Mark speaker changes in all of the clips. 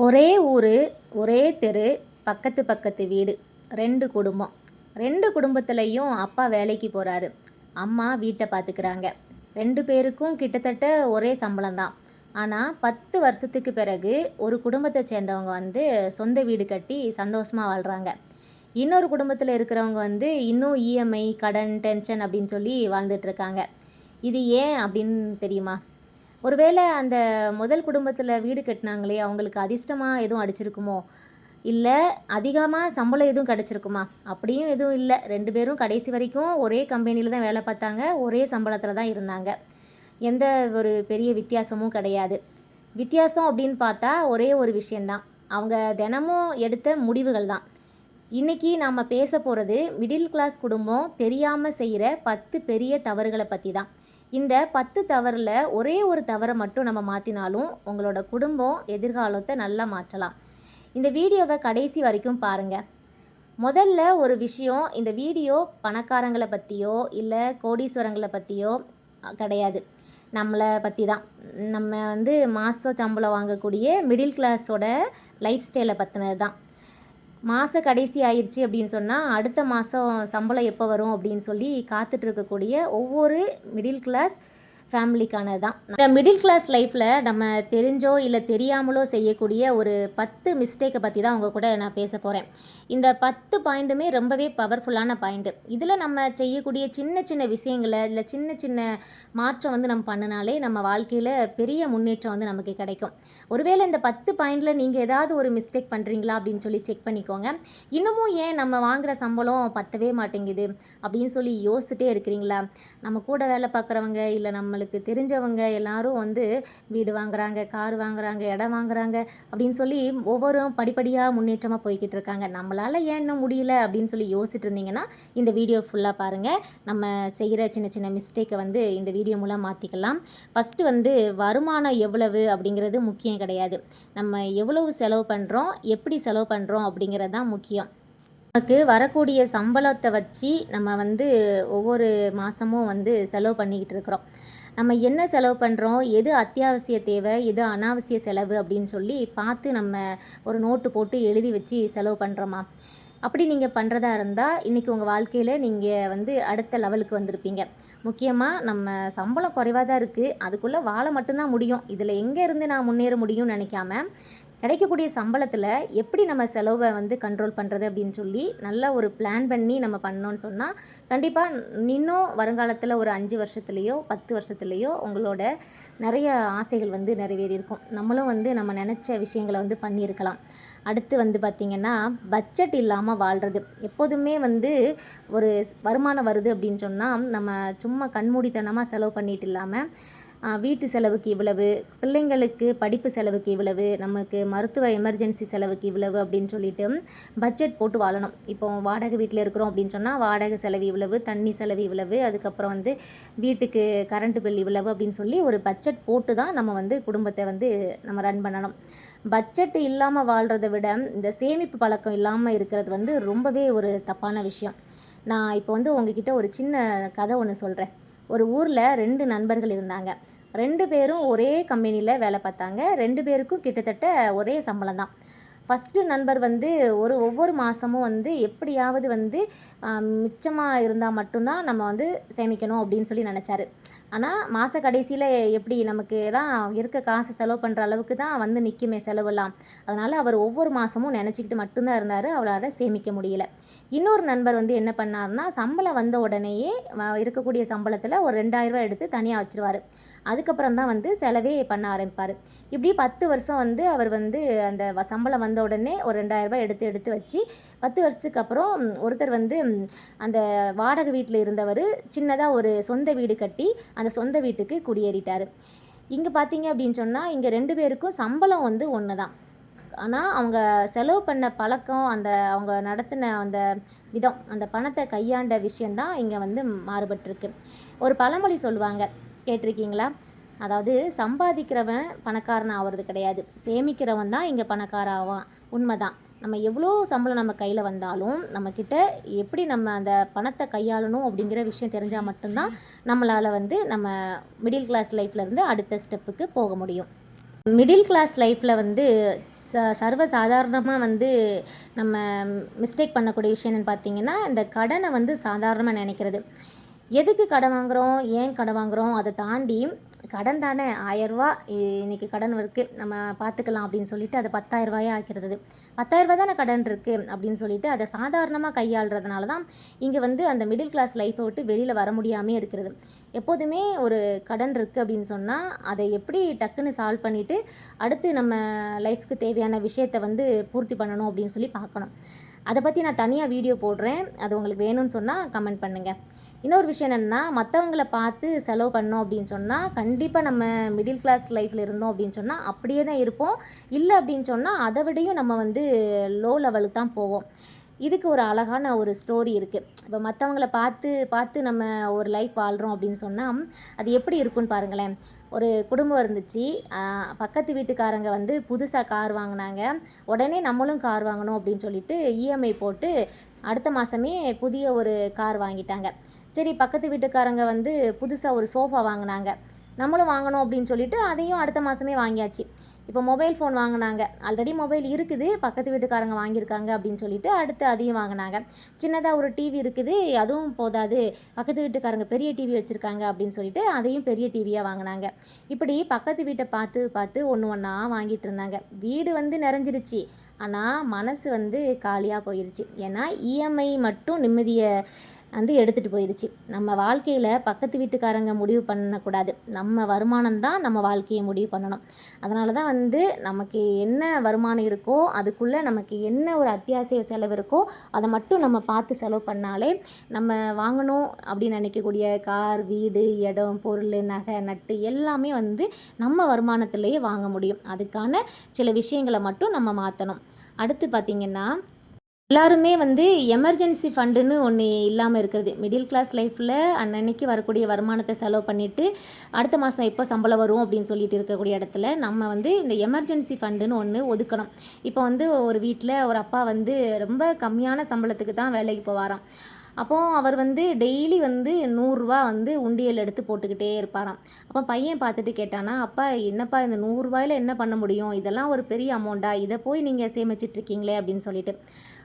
Speaker 1: ஒரே ஊர், ஒரே தெரு, பக்கத்து பக்கத்து வீடு, 2 குடும்பம். 2 குடும்பத்துலேயும் அப்பா வேலைக்கு போகிறாரு, அம்மா வீட்டை பார்த்துக்கிறாங்க. 2 பேருக்கும் கிட்டத்தட்ட ஒரே சம்பளம் தான். ஆனால் 10 வருஷத்துக்கு பிறகு ஒரு குடும்பத்தை சேர்ந்தவங்க சொந்த வீடு கட்டி சந்தோஷமாக வாழ்கிறாங்க. இன்னொரு குடும்பத்தில் இருக்கிறவங்க இன்னும் இஎம்ஐ, கடன், டென்ஷன் அப்படின்னு சொல்லி வாழ்ந்துட்டுருக்காங்க. இது ஏன் அப்படின்னு தெரியுமா? ஒருவேளை அந்த முதல் குடும்பத்தில் வீடு கட்டினாங்களே, அவங்களுக்கு அதிர்ஷ்டமாக எதுவும் அடிச்சிருக்குமோ, இல்லை அதிகமாக சம்பளம் எதுவும் கிடச்சிருக்குமா? அப்படியும் எதுவும் இல்லை. 2 பேரும் கடைசி வரைக்கும் ஒரே கம்பெனியில் தான் வேலை பார்த்தாங்க, ஒரே சம்பளத்தில் தான் இருந்தாங்க. எந்த ஒரு பெரிய வித்தியாசமும் கிடையாது. வித்தியாசம் அப்படின்னு பார்த்தா ஒரே ஒரு விஷயந்தான், அவங்க தினமும் எடுத்த முடிவுகள் தான். இன்றைக்கி நாம் பேச போகிறது மிடில் கிளாஸ் குடும்பம் தெரியாமல் செய்கிற 10 பெரிய தவறுகளை பற்றி தான். இந்த 10 தவறில் ஒரே ஒரு தவறை மட்டும் நம்ம மாற்றினாலும் உங்களோட குடும்பம் எதிர்காலத்தை நல்லா மாற்றலாம். இந்த வீடியோவை கடைசி வரைக்கும் பாருங்கள். முதல்ல ஒரு விஷயம், இந்த வீடியோ பணக்காரங்களை பற்றியோ இல்லை கோடீஸ்வரங்களை பற்றியோ கிடையாது, நம்மளை பற்றி தான். நம்ம மாத சம்பளம் வாங்கக்கூடிய மிடில் கிளாஸோட லைஃப் ஸ்டைலை பற்றினது தான். மாத கடைசி ஆயிடுச்சு அப்படின்னு சொன்னால் அடுத்த மாதம் சம்பளம் எப்போ வரும் அப்படின்னு சொல்லி காத்துட்ருக்கக்கூடிய ஒவ்வொரு மிடில் கிளாஸ் ஃபேமிலிக்கானது தான். இந்த மிடில் கிளாஸ் லைஃப்பில் நம்ம தெரிஞ்சோ இல்லை தெரியாமலோ செய்யக்கூடிய ஒரு 10 மிஸ்டேக்கை பற்றி தான் உங்கள் கூட நான் பேச போகிறேன். இந்த 10 பாயிண்ட்டுமே ரொம்பவே பவர்ஃபுல்லான பாயிண்ட்டு. இதில் நம்ம செய்யக்கூடிய சின்ன சின்ன விஷயங்களை இல்லை சின்ன சின்ன மாற்றம் நம்ம பண்ணினாலே நம்ம வாழ்க்கையில் பெரிய முன்னேற்றம் நமக்கு கிடைக்கும். ஒருவேளை இந்த 10 பாயிண்டில் நீங்கள் ஏதாவது ஒரு மிஸ்டேக் பண்ணுறீங்களா அப்படின்னு சொல்லி செக் பண்ணிக்கோங்க. இன்னமும் ஏன் நம்ம வாங்குகிற சம்பளம் பத்தவே மாட்டேங்குது அப்படின்னு சொல்லி யோசிச்சுட்டே இருக்கிறீங்களா? நம்ம கூட வேலை பார்க்குறவங்க இல்லை நம்மளுக்கு தெரிஞ்சவங்க எல்லாரும் வீடு வாங்குறாங்க, கார் வாங்குறாங்க, இடம் வாங்குறாங்க அப்படின்னு சொல்லி ஒவ்வொரு படிப்படியாக முன்னேற்றமாக போய்கிட்டு இருக்காங்க. நம்மளால் ஏன் இன்னும் முடியல அப்படின்னு சொல்லி யோசிச்சுட்டு இருந்தீங்கன்னா இந்த வீடியோ ஃபுல்லாக பாருங்கள். நம்ம செய்கிற சின்ன சின்ன மிஸ்டேக்கை இந்த வீடியோ மூலம் மாற்றிக்கலாம். ஃபஸ்ட்டு வருமானம் எவ்வளவு அப்படிங்கிறது முக்கியம் கிடையாது. நம்ம எவ்வளவு செலவு பண்ணுறோம், எப்படி செலவு பண்ணுறோம் அப்படிங்கிறது தான் முக்கியம். நமக்கு வரக்கூடிய சம்பளத்தை வச்சு நம்ம ஒவ்வொரு மாதமும் செலவு பண்ணிக்கிட்டு இருக்கிறோம். நம்ம என்ன செலவு பண்ணுறோம், எது அத்தியாவசிய தேவை, எது அனாவசிய செலவு அப்படின்னு சொல்லி பார்த்து நம்ம ஒரு நோட்டு போட்டு எழுதி வச்சு செலவு பண்ணுறோமா? அப்படி நீங்கள் பண்ணுறதா இருந்தால் இன்றைக்கி உங்கள் வாழ்க்கையில் நீங்கள் அடுத்த லெவலுக்கு வந்திருப்பீங்க. முக்கியமாக நம்ம சம்பளம் குறைவாக தான் இருக்குது, அதுக்குள்ளே வாழ மட்டும்தான் முடியும், இதில் எங்கே இருந்து நான் முன்னேற முடியும்னு நினைக்காம கிடைக்கக்கூடிய சம்பளத்தில் எப்படி நம்ம செலவை கண்ட்ரோல் பண்ணுறது அப்படின்னு சொல்லி நல்லா ஒரு பிளான் பண்ணி நம்ம பண்ணோன்னு சொன்னால் கண்டிப்பாக இன்னும் வருங்காலத்தில் ஒரு 5 வருஷத்துலேயோ 10 வருஷத்துலேயோ உங்களோட நிறைய ஆசைகள் நிறைவேறியிருக்கும். நம்மளும் நம்ம நினச்ச விஷயங்களை பண்ணியிருக்கலாம். அடுத்து பார்த்திங்கன்னா பட்ஜெட் இல்லாமல் வாழ்கிறது. எப்போதுமே ஒரு வருமானம் வருது அப்படின்னு சொன்னால் நம்ம சும்மா கண்மூடித்தனமாக செலவு பண்ணிட்டு இல்லாமல் வீட்டு செலவுக்கு இவ்வளவு, பிள்ளைங்களுக்கு படிப்பு செலவுக்கு இவ்வளவு, நமக்கு மருத்துவ எமர்ஜென்சி செலவுக்கு இவ்வளவு அப்படின்னு சொல்லிட்டு பட்ஜெட் போட்டு வாழணும். இப்போ வாடகை வீட்டில் இருக்கிறோம் அப்படின்னு சொன்னால் வாடகை செலவு இவ்வளவு, தண்ணி செலவு இவ்வளவு, அதுக்கப்புறம் வீட்டுக்கு கரண்ட் பில் இவ்வளவு அப்படின்னு சொல்லி ஒரு பட்ஜெட் போட்டு தான் நம்ம குடும்பத்தை நம்ம ரன் பண்ணணும். பட்ஜெட் இல்லாமல் வாழ்கிறத விட இந்த சேமிப்பு பழக்கம் இல்லாமல் இருக்கிறது ரொம்பவே ஒரு தப்பான விஷயம். நான் இப்போ உங்ககிட்ட ஒரு சின்ன கதை ஒன்று சொல்கிறேன். ஒரு ஊரில் 2 நண்பர்கள் இருந்தாங்க. 2 பேரும் ஒரே கம்பெனியில் வேலை பார்த்தாங்க. 2 பேருக்கும் கிட்டத்தட்ட ஒரே சம்பளம் தான். ஃபஸ்ட்டு நண்பர் ஒவ்வொரு மாதமும் எப்படியாவது மிச்சமாக இருந்தால் மட்டும்தான் நம்ம சேமிக்கணும் அப்படின்னு சொல்லி நினச்சாரு. ஆனால் மாத கடைசியில் எப்படி நமக்கு தான் இருக்க காசு செலவு பண்ணுற அளவுக்கு தான் நிற்குமே செலவெல்லாம். அதனால் அவர் ஒவ்வொரு மாதமும் நினச்சிக்கிட்டு மட்டும்தான் இருந்தார், அவரால் சேமிக்க முடியல. இன்னொரு நண்பர் என்ன பண்ணார்னா, சம்பளம் வந்த உடனேயே இருக்கக்கூடிய சம்பளத்தில் ஒரு 2000 ரூபா எடுத்து தனியாக வச்சுருவார். அதுக்கப்புறம் தான் செலவே பண்ண ஆரம்பிப்பார். இப்படி 10 வருஷம் அவர் அந்த சம்பளம் வந்த உடனே ஒரு 2000 ரூபாய் எடுத்து வச்சு 10 வருஷத்துக்கு அப்புறம் ஒருத்தர் அந்த வாடகை வீட்டில் இருந்தவர் சின்னதாக ஒரு சொந்த வீடு கட்டி அந்த சொந்த வீட்டுக்கு குடியேறிட்டார். இங்கே பார்த்தீங்க அப்படின்னு சொன்னால் இங்கே 2 பேருக்கும் சம்பளம் ஒன்று தான். ஆனால் அவங்க செலவு பண்ண பழக்கம், அவங்க நடத்தின அந்த விதம், அந்த பணத்தை கையாண்ட விஷயந்தான் இங்கே மாறுபட்டிருக்கு. ஒரு பழமொழி சொல்லுவாங்க, கேட்டிருக்கீங்களா? அதாவது சம்பாதிக்கிறவன் பணக்காரன் ஆகிறது கிடையாது, சேமிக்கிறவன் தான் இங்கே பணக்காரன் ஆவான். உண்மைதான். நம்ம எவ்வளோ சம்பளம் நம்ம கையில் வந்தாலும் நம்மக்கிட்ட எப்படி நம்ம அந்த பணத்தை கையாளணும் அப்படிங்கிற விஷயம் தெரிஞ்சால் மட்டும்தான் நம்மளால் நம்ம மிடில் கிளாஸ் லைஃப்லேருந்து அடுத்த ஸ்டெப்புக்கு போக முடியும். மிடில் கிளாஸ் லைஃப்பில் சர்வ சாதாரணமாக வந்து நம்ம மிஸ்டேக் பண்ணக்கூடிய விஷயம் என்னென்னு பார்த்தீங்கன்னா, இந்த கடனை வந்து சாதாரணமாக நினைக்கிறது. எதுக்கு கடன் வாங்குறோம்? ஏன் கடன் வாங்குறோம்? அதை தாண்டி கடன் தானே ரூ. 1000 இன்னைக்கு கடன் இருக்குது, நம்ம பார்த்துக்கலாம் அப்படின்னு சொல்லிட்டு அதை ரூ. 10,000 ஆக்கிறது. ரூ. 10,000 தானே கடன் இருக்குது அப்படின்னு சொல்லிட்டு அதை சாதாரணமாக கையாளுறதுனால தான் இங்கே வந்து அந்த மிடில் கிளாஸ் லைஃப்பை விட்டு வெளியில் வர முடியாமே இருக்கிறது. எப்போதுமே ஒரு கடன் இருக்குது அப்படின்னு சொன்னால் அதை எப்படி டக்குன்னு சால்வ் பண்ணிவிட்டு அடுத்து நம்ம லைஃப்க்கு தேவையான விஷயத்தை வந்து பூர்த்தி பண்ணணும் அப்படின்னு சொல்லி பார்க்கணும். அதை பற்றி நான் தனியாக வீடியோ போடுறேன். அது உங்களுக்கு வேணும்னு சொன்னால் கமெண்ட் பண்ணுங்கள். இன்னொரு விஷயம் என்னென்னா, மற்றவங்கள பார்த்து செலவு பண்ணோம் அப்படின்னு சொன்னால் கண்டிப்பாக நம்ம மிடில் கிளாஸ் லைஃப்பில் இருந்தோம் அப்படின்னு சொன்னால் அப்படியே தான் இருப்போம். இல்லை அப்படின்னு சொன்னால் அதை விடையும் நம்ம வந்து லோ லெவலுக்கு தான் போவோம். இதுக்கு ஒரு அழகான ஒரு ஸ்டோரி இருக்குது. இப்போ மற்றவங்கள பார்த்து பார்த்து நம்ம ஒரு லைஃப் வாழ்கிறோம் அப்படின்னு சொன்னால் அது எப்படி இருக்குன்னு பாருங்களேன். ஒரு குடும்பம் இருந்துச்சு. பக்கத்து வீட்டுக்காரங்க வந்து புதுசாக கார் வாங்கினாங்க. உடனே நம்மளும் கார் வாங்கணும் அப்படின்னு சொல்லிட்டு இஎம்ஐ போட்டு அடுத்த மாதமே புதிய ஒரு கார் வாங்கிட்டாங்க. சரி, பக்கத்து வீட்டுக்காரங்க வந்து புதுசாக ஒரு சோஃபா வாங்கினாங்க. நம்மளும் வாங்கணும் அப்படின்னு சொல்லிட்டு அதையும் அடுத்த மாதமே வாங்கியாச்சு. இப்போ மொபைல் ஃபோன் வாங்கினாங்க. ஆல்ரெடி மொபைல் இருக்குது, பக்கத்து வீட்டுக்காரங்க வாங்கியிருக்காங்க அப்படின்னு சொல்லிட்டு அடுத்து அதையும் வாங்கினாங்க. சின்னதாக ஒரு டிவி இருக்குது, அதுவும் போதாது, பக்கத்து வீட்டுக்காரங்க பெரிய டிவி வச்சுருக்காங்க அப்படின்னு சொல்லிட்டு அதையும் பெரிய டிவியாக வாங்கினாங்க. இப்படி பக்கத்து வீட்டை பார்த்து பார்த்து ஒன்று ஒன்றா வாங்கிட்டு இருந்தாங்க. வீடு வந்து நிறைஞ்சிருச்சு, ஆனால் மனசு வந்து காலியாக போயிடுச்சு. ஏன்னா இஎம்ஐ மட்டும் நிம்மதியை வந்து எடுத்துகிட்டு போயிடுச்சு. நம்ம வாழ்க்கையில் பக்கத்து வீட்டுக்காரங்க முடிவு பண்ணக்கூடாது. நம்ம வருமானம் தான் நம்ம வாழ்க்கையை முடிவு பண்ணணும். அதனால தான் வந்து நமக்கு என்ன வருமானம் இருக்கோ அதுக்குள்ளே நமக்கு என்ன ஒரு அத்தியாவசிய செலவு இருக்கோ அதை மட்டும் நம்ம பார்த்து செலவு பண்ணாலே நம்ம வாங்கணும் அப்படின்னு நினைக்கக்கூடிய கார், வீடு, இடம், பொருள், நகை, நட்டு எல்லாமே வந்து நம்ம வருமானத்திலேயே வாங்க முடியும். அதுக்கான சில விஷயங்களை மட்டும் நம்ம மாற்றணும். அடுத்து பார்த்திங்கன்னா, எல்லாருமே வந்து எமர்ஜென்சி ஃபண்டுன்னு ஒன்று இல்லாமல் இருக்கிறது. மிடில் கிளாஸ் லைஃப்பில் அன்னன்னைக்கு வரக்கூடிய வருமானத்தை செலவு பண்ணிவிட்டு அடுத்த மாதம் எப்போ சம்பளம் வரும் அப்படின்னு சொல்லிட்டு இருக்கக்கூடிய இடத்துல நம்ம வந்து இந்த எமர்ஜென்சி ஃபண்டுன்னு ஒன்று ஒதுக்கணும். இப்போ வந்து ஒரு வீட்டில் ஒரு அப்பா வந்து ரொம்ப கம்மியான சம்பளத்துக்கு தான் வேலைக்கு போவாராம். அப்போது அவர் வந்து டெய்லி வந்து 100 வந்து உண்டியல் எடுத்து போட்டுக்கிட்டே இருப்பாராம். அப்போ பையன் பார்த்துட்டு கேட்டானா, அப்பா என்னப்பா இந்த 100 என்ன பண்ண முடியும், இதெல்லாம் ஒரு பெரிய அமௌண்ட்டா, இதை போய் நீங்கள் சேமிச்சிட்ருக்கீங்களே அப்படின்னு சொல்லிட்டு.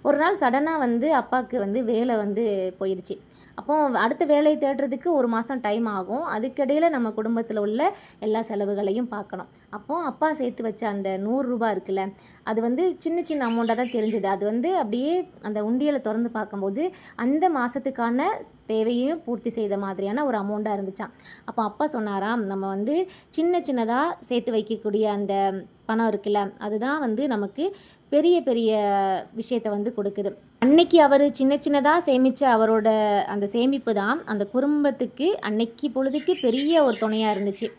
Speaker 1: ஒரு நாள் சடனாக வந்து அப்பாவுக்கு வந்து வேலை வந்து போயிடுச்சு. அப்போது அடுத்த வேலையை தேடுறதுக்கு ஒரு மாதம் டைம் ஆகும். அதுக்கிடையில் நம்ம குடும்பத்தில் உள்ள எல்லா செலவுகளையும் பார்க்கணும். அப்போது அப்பா சேர்த்து வச்ச அந்த 100 இருக்குல்ல, அது வந்து சின்ன சின்ன அமௌண்ட்டாக தான் தெரிஞ்சுது. அது வந்து அப்படியே அந்த உண்டியலை திறந்து பார்க்கும்போது அந்த மாதத்துக்கான தேவையையும் பூர்த்தி செய்த மாதிரியான ஒரு அமௌண்ட்டாக இருந்துச்சாம். அப்போ அப்பா சொன்னாராம், நம்ம வந்து சின்ன சின்னதாக சேர்த்து வைக்கக்கூடிய அந்த பணம் இருக்குல்ல, அதுதான் வந்து நமக்கு பெரிய பெரிய விஷயத்தை வந்து கொடுக்குது. அன்னைக்கு அவர் சின்ன சின்னதாக சேமித்த அவரோட அந்த சேமிப்பு தான் அந்த குடும்பத்துக்கு அன்னைக்கு பொழுதுக்கு பெரிய ஒரு துணையாக இருந்துச்சு.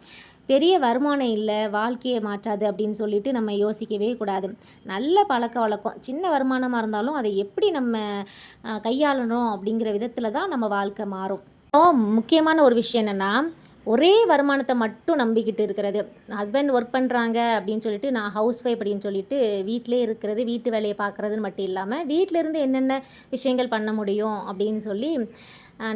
Speaker 1: பெரிய வருமானம் இல்லை, வாழ்க்கையை மாற்றாது அப்படின்னு சொல்லிட்டு நம்ம யோசிக்கவே கூடாது. நல்ல பழக்க வழக்கம், சின்ன வருமானமாக இருந்தாலும் அதை எப்படி நம்ம கையாளணும் அப்படிங்கிற விதத்தில் தான் நம்ம வாழ்க்கை மாறும். முக்கியமான ஒரு விஷயம் என்னென்னா, ஒரே வருமானத்தை மட்டும் நம்பிக்கிட்டு இருக்கிறது. ஹஸ்பண்ட் ஒர்க் பண்ணுறாங்க அப்படின்னு சொல்லிட்டு நான் ஹவுஸ் ஒய்ஃப் அப்படின்னு சொல்லிட்டு வீட்டிலே இருக்கிறது, வீட்டு வேலையை பார்க்குறதுன்னு மட்டும் இல்லாமல் வீட்டிலேருந்து என்னென்ன விஷயங்கள் பண்ண முடியும் அப்படின்னு சொல்லி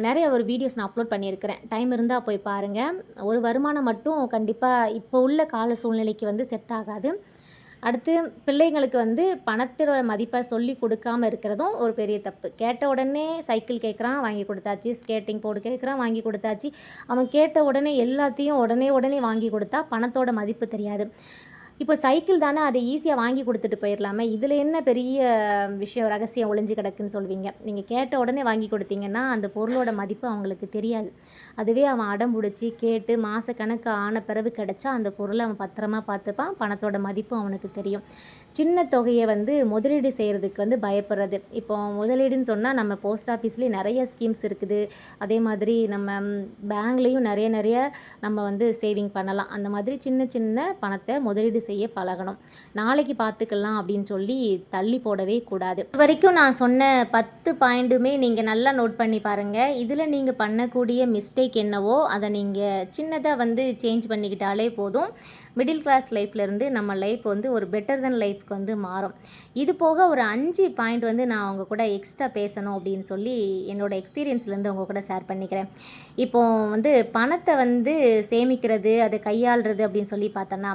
Speaker 1: நிறைய ஒரு வீடியோஸ் நான் அப்லோட் பண்ணியிருக்கிறேன். டைம் இருந்தால் போய் பாருங்கள். ஒரு வருமானம் மட்டும் கண்டிப்பாக இப்போ உள்ள கால சூழ்நிலைக்கு வந்து செட் ஆகாது. அடுத்து பிள்ளைங்களுக்கு வந்து பணத்தோட மதிப்பை சொல்லி கொடுக்காமல் இருக்கிறதும் ஒரு பெரிய தப்பு. கேட்ட உடனே சைக்கிள் கேட்குறான், வாங்கி கொடுத்தாச்சு. ஸ்கேட்டிங் போர்டு கேட்குறான், வாங்கி கொடுத்தாச்சு. அவன் கேட்ட உடனே எல்லாத்தையும் உடனே வாங்கி கொடுத்தா பணத்தோட மதிப்பு தெரியாது. இப்போ சைக்கிள் தானே, அதை ஈஸியாக வாங்கி கொடுத்துட்டு போயிடலாமே, இதில் என்ன பெரிய விஷயம் ரகசியம் ஒளிஞ்சு கிடக்குன்னு சொல்வீங்க. நீங்கள் கேட்ட உடனே வாங்கி கொடுத்தீங்கன்னா அந்த பொருளோட மதிப்பு அவங்களுக்கு தெரியாது. அதுவே அவன் அடம் பிடிச்சி கேட்டு மாதக்கணக்கு ஆன பிறகு கிடச்சா அந்த பொருளை அவன் பத்திரமா பார்த்துப்பான், பணத்தோட மதிப்பும் அவனுக்கு தெரியும். சின்ன தொகையை வந்து முதலீடு செய்கிறதுக்கு வந்து பயப்படுறது. இப்போ முதலீடுன்னு சொன்னால் நம்ம போஸ்ட் ஆஃபீஸ்லேயே நிறைய ஸ்கீம்ஸ் இருக்குது. அதே மாதிரி நம்ம பேங்க்லேயும் நிறைய நம்ம வந்து சேவிங் பண்ணலாம். அந்த மாதிரி சின்ன சின்ன பணத்தை முதலீடு செய்ய பழகணும். நாளைக்கு பார்த்துக்கலாம் அப்படின்னு சொல்லி தள்ளி போடவே கூடாது. இது வரைக்கும் நான் சொன்ன 10 பாயிண்ட்டுமே நீங்கள் நல்லா நோட் பண்ணி பாருங்கள். இதில் நீங்கள் பண்ணக்கூடிய மிஸ்டேக் என்னவோ அதை நீங்கள் சின்னதாக வந்து சேஞ்ச் பண்ணிக்கிட்டாலே போதும். மிடில் கிளாஸ் லைஃப்லேருந்து நம்ம லைஃப் வந்து ஒரு பெட்டர் தென் லைஃப்க்கு வந்து மாறும். இது போக ஒரு 5 பாயிண்ட் வந்து நான் உங்க கூட எக்ஸ்ட்ரா பேசணும் அப்படின்னு சொல்லி என்னோட எக்ஸ்பீரியன்ஸ்லேருந்து உங்க கூட ஷேர் பண்ணிக்கிறேன். இப்போ வந்து பணத்தை வந்து சேமிக்கிறது, அதை கையாள்றது அப்படின்னு சொல்லி பார்த்தோன்னா,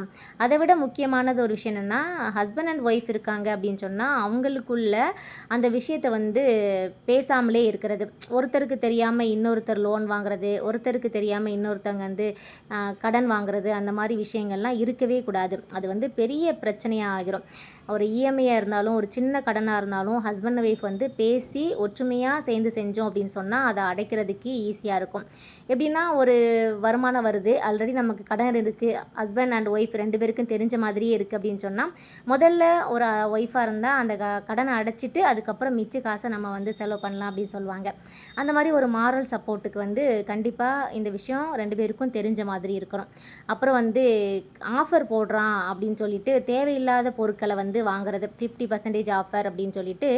Speaker 1: அதை விட முக்கியமானது ஒரு விஷயம் என்னென்னா, ஹஸ்பண்ட் அண்ட் ஒய்ஃப் இருக்காங்க அப்படின்னு சொன்னால் அவங்களுக்குள்ள அந்த விஷயத்தை வந்து பேசாமலே இருக்கிறது. ஒருத்தருக்கு தெரியாமல் இன்னொருத்தர் லோன் வாங்குறது, ஒருத்தருக்கு தெரியாமல் இன்னொருத்தவங்க வந்து கடன் வாங்குறது, அந்த மாதிரி விஷயங்கள்லாம் இருக்கவே கூடாது. அது வந்து பெரிய பிரச்சனையாக ஆகிரும். ஒரு இஎம்ஐயாக இருந்தாலும், ஒரு சின்ன கடனாக இருந்தாலும் ஹஸ்பண்ட் ஒய்ஃப் வந்து பேசி ஒற்றுமையாக சேர்ந்து செஞ்சோம் அப்படின்னு சொன்னால் அதை அடைக்கிறதுக்கு ஈஸியாக இருக்கும். எப்படின்னா, ஒரு வருமானம் வருது, ஆல்ரெடி நமக்கு கடன் இருக்குது, ஹஸ்பண்ட் அண்ட் ஒய்ஃப் 2 பேருக்கும் தெரிஞ்ச மாதிரியே இருக்குது அப்படின்னு சொன்னால், முதல்ல ஒரு ஒய்ஃபாக இருந்தால் அந்த கடனை அடைச்சிட்டு அதுக்கப்புறம் மிச்ச காசை நம்ம வந்து செலவு பண்ணலாம் அப்படின்னு சொல்லுவாங்க. அந்த மாதிரி ஒரு மாரல் சப்போர்ட்டுக்கு வந்து கண்டிப்பாக இந்த விஷயம் 2 பேருக்கும் தெரிஞ்ச மாதிரி இருக்கணும். அப்புறம் வந்து ஆஃபர் போடுறான் அப்படின்னு சொல்லிட்டு தேவையில்லாத பொருட்களை வந்து வாங்குறது, 50% ஆஃபர் அப்படின்னு சொல்லிட்டு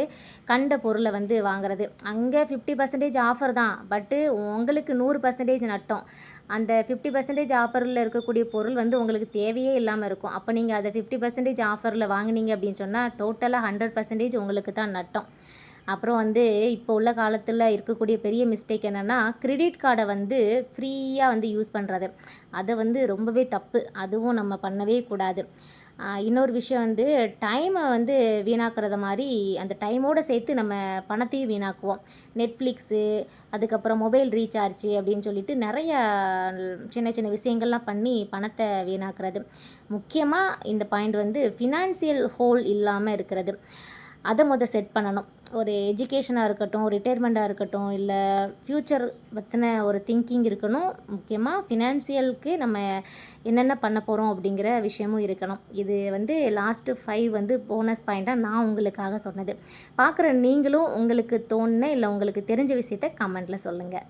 Speaker 1: கண்ட பொருளை வந்து வாங்குறது. அங்கே 50% ஆஃபர் தான், பட்டு உங்களுக்கு 100% நட்டம். அந்த 50% ஆஃபரில் இருக்கக்கூடிய பொருள் வந்து உங்களுக்கு தேவையே இல்லாமல் இருக்கும். அப்போ நீங்கள் அதை 50% ஆஃபரில் வாங்கினீங்க அப்படின்னு சொன்னால் டோட்டலாக 100% உங்களுக்கு தான் நட்டம். அப்புறம் வந்து இப்போ உள்ள காலத்தில் இருக்கக்கூடிய பெரிய மிஸ்டேக் என்னென்னா, கிரெடிட் கார்டை வந்து ஃப்ரீயாக வந்து யூஸ் பண்ணுறது. அது வந்து ரொம்பவே தப்பு. அதுவும் நம்ம பண்ணவே கூடாது. இன்னொரு விஷயம் வந்து டைமை வந்து வீணாக்குறத மாதிரி அந்த டைமோடு சேர்த்து நம்ம பணத்தையும் வீணாக்குவோம். நெட்ஃப்ளிக்ஸு, அதுக்கப்புறம் மொபைல் ரீசார்ஜு அப்படின்னு சொல்லிட்டு நிறையா சின்ன சின்ன விஷயங்கள்லாம் பண்ணி பணத்தை வீணாக்குறது. முக்கியமாக இந்த பாயிண்ட் வந்து ஃபினான்சியல் ஹோல் இல்லாமல் இருக்கிறது. அதை செட் பண்ணணும். ஒரு எஜுகேஷனாக இருக்கட்டும், ரிட்டையர்மெண்ட்டாக இருக்கட்டும், இல்லை ஃப்யூச்சர் பற்றின ஒரு திங்கிங் இருக்கணும். முக்கியமாக ஃபினான்சியலுக்கு நம்ம என்னென்ன பண்ண போகிறோம் அப்படிங்கிற விஷயமும் இருக்கணும். இது வந்து லாஸ்ட்டு 5 வந்து போனஸ் பாயிண்ட்டாக நான் உங்களுக்காக சொன்னது. பார்க்குற நீங்களும் உங்களுக்கு தோணுன இல்லை உங்களுக்கு தெரிஞ்ச விஷயத்த கமெண்ட்டில் சொல்லுங்கள்.